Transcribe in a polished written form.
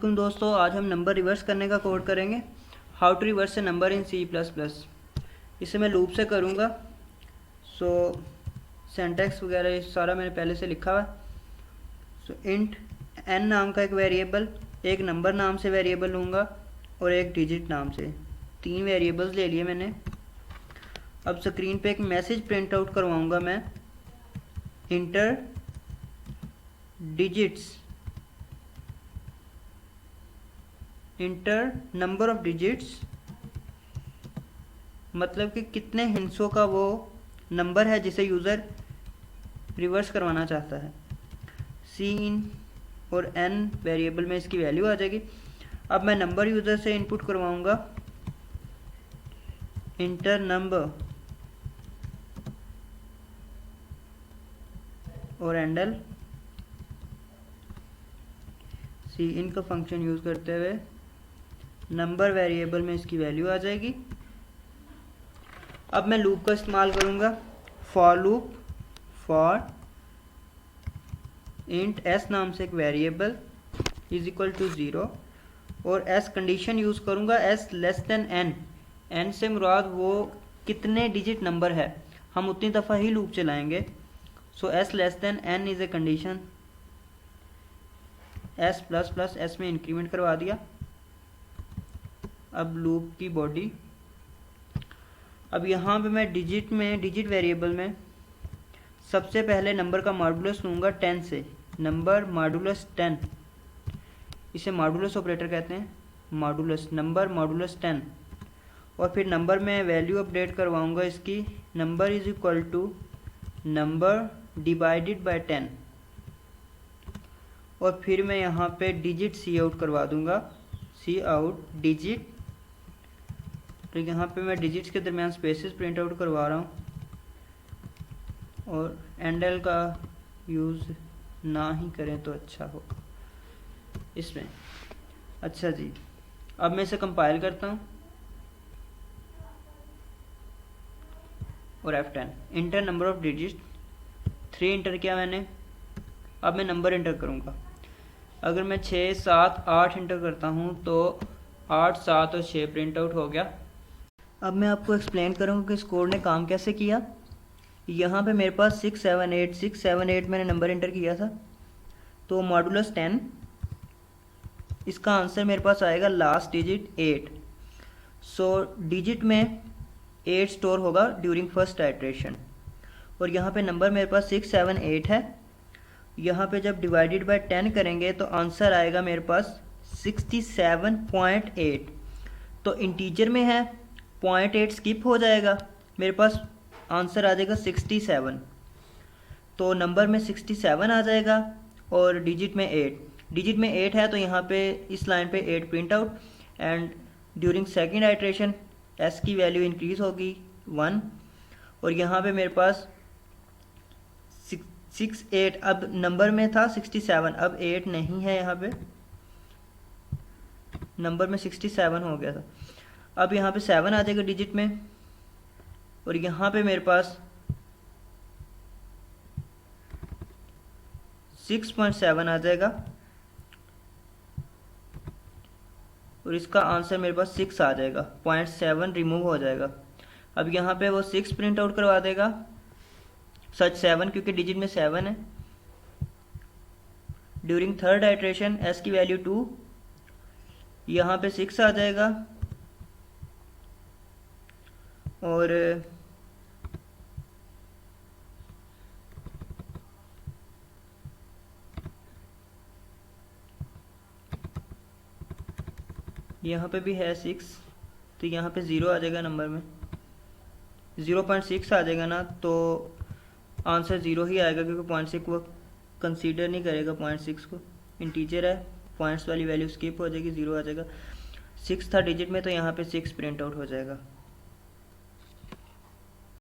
वालेकुम दोस्तों, आज हम नंबर रिवर्स करने का कोड करेंगे। How to reverse a number in C++। इसे मैं लूप से करूँगा। सो सिंटैक्स वगैरह ये सारा मैंने पहले से लिखा हुआ है। सो इंट n नाम का एक वेरिएबल, एक नंबर नाम से वेरिएबल लूँगा और एक डिजिट नाम से, 3 वेरिएबल्स ले लिए मैंने। अब स्क्रीन पे एक मैसेज प्रिंट आउट करवाऊँगा मैं, inter digits, inter number of digits, मतलब कि कितने हिंसों का वो नंबर है जिसे यूज़र रिवर्स करवाना चाहता है। सी इन और एन वेरिएबल में इसकी वैल्यू आ जाएगी। अब मैं नंबर यूज़र से इनपुट करवाऊंगा, इंटर नंबर और हैंडल सी इन का फंक्शन यूज़ करते हुए नंबर वेरिएबल में इसकी वैल्यू आ जाएगी। अब मैं लूप का इस्तेमाल करूंगा, for loop, for int s नाम से एक वेरिएबल इज इक्वल टू 0 और s कंडीशन यूज़ करूंगा, s less than n। n से मुराद वो कितने डिजिट नंबर है, हम उतनी दफ़ा ही लूप चलाएंगे। सो s less than n is a condition. s plus plus s में इंक्रीमेंट करवा दिया। अब लूप की बॉडी, अब यहाँ पे मैं डिजिट वेरिएबल में सबसे पहले नंबर का मॉडुलस लूँगा 10 से, नंबर मॉडुलस 10, इसे मॉडुलस ऑपरेटर कहते हैं, मॉडुलस नंबर मॉडुलस 10। और फिर नंबर में वैल्यू अपडेट करवाऊँगा इसकी, number is equal to number divided by 10। और फिर मैं यहाँ पे डिजिट सी आउट करवा दूँगा, सी आउट डिजिट। तो यहाँ पे मैं डिजिट्स के दरमियान स्पेसेस प्रिंट आउट करवा रहा हूँ और एंडल का यूज़ ना ही करें तो अच्छा हो इसमें। अच्छा जी, अब मैं इसे कंपाइल करता हूँ और F10 inter number of digit 3 inter किया मैंने। अब मैं नंबर इंटर करूँगा। अगर मैं 6, 7, 8 इंटर करता हूँ तो 8, 7 और 6 प्रिंट आउट हो गया। अब मैं आपको एक्सप्लेन करूँगा कि इस कोड ने काम कैसे किया। यहाँ पे मेरे पास 6, 7, 8 मैंने नंबर इंटर किया था, तो मॉडुलस 10, इसका आंसर मेरे पास आएगा लास्ट डिजिट 8। सो डिजिट में 8 स्टोर होगा ड्यूरिंग फर्स्ट आइट्रेशन। और यहाँ पे नंबर मेरे पास 6, 7, 8 है। यहाँ पे जब डिवाइडेड बाय 10 करेंगे तो आंसर आएगा मेरे पास 67.8। तो इंटीजर में है, 0.8 स्किप हो जाएगा, मेरे पास आंसर आ जाएगा 67। तो नंबर में 67 आ जाएगा और डिजिट में 8। डिजिट में 8 है तो यहाँ पे इस लाइन पे 8 print out. And during second iteration s की वैल्यू इंक्रीज होगी 1। और यहाँ पे मेरे पास 68, अब नंबर में था 67, अब 8 नहीं है, यहाँ पे नंबर में 67 हो गया था। अब यहाँ पे 7 आ जाएगा डिजिट में और यहाँ पे मेरे पास 6.7 आ जाएगा और इसका आंसर मेरे पास 6 आ जाएगा, 0.7 रिमूव हो जाएगा। अब यहाँ पे वो 6 प्रिंट आउट करवा देगा, सच 7 क्योंकि डिजिट में 7 है। ड्यूरिंग थर्ड आइट्रेशन s की वैल्यू 2, यहाँ पे 6 आ जाएगा और यहाँ पे भी है 6, तो यहाँ पे 0 आ जाएगा, नंबर में 0.6 आ जाएगा ना, तो आंसर 0 ही आएगा क्योंकि 0.6 वो कंसीडर नहीं करेगा, 0.6 को, इंटीजर है, पॉइंट्स वाली वैल्यू स्किप हो जाएगी, 0 आ जाएगा। 6 था डिजिट में तो यहाँ पे 6 प्रिंट आउट हो जाएगा।